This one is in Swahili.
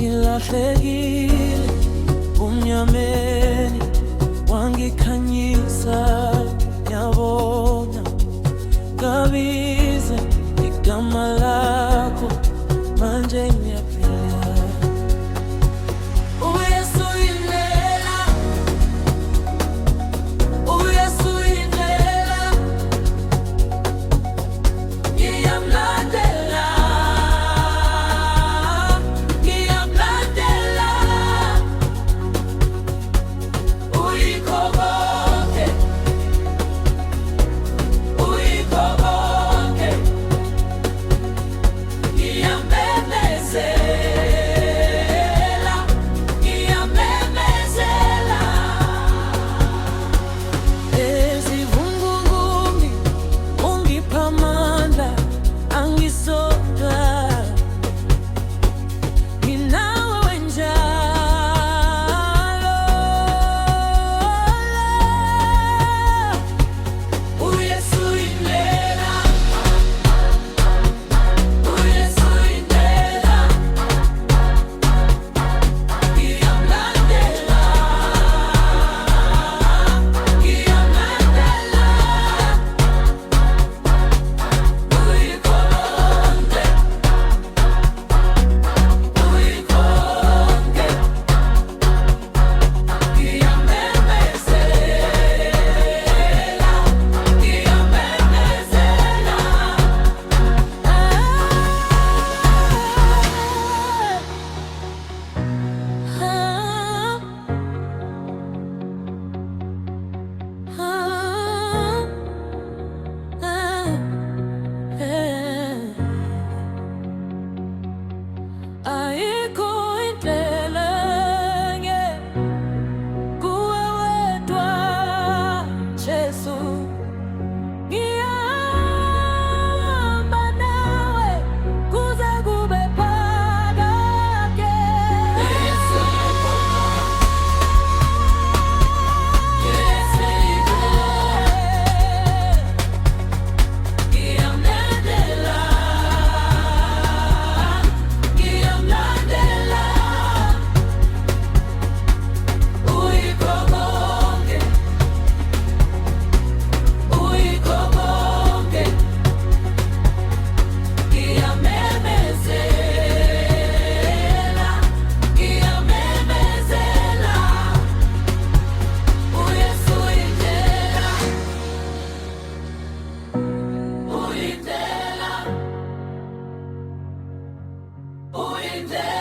Ngilahlekile umnyameni wangikhanyisa, ngiyabona ngabiza igama lakho, manje ngiyaphila. Uyesu Uyindlela, Uyesu Uyindlela, ngiyamlandela, ngiyamlandela. Uyikho konke, uyikho konke, ngiyamemezela, ngiyamemezela. Ezivunguvungi ungipha amandla, angisodwa, nginawe njalo. Uyesu Uyindlela, Uyesu Uyindlela, ngiyamlandela, ngiyamlandela. Uyikho konke, uyikho konke, ngiyamemezela, ngiyamemezela. Ayikho indlela enye kuwe wedwa, Jesu. Ngihamba nawe kuze kube phakade. Uyesu ngiyamlandela, ngiyamlandela. Uyikho konke, uyikho konke, ngiyamemezela, ngiyamemezela. Uyesu Uyindlela, Uyindlela, Uyindlela.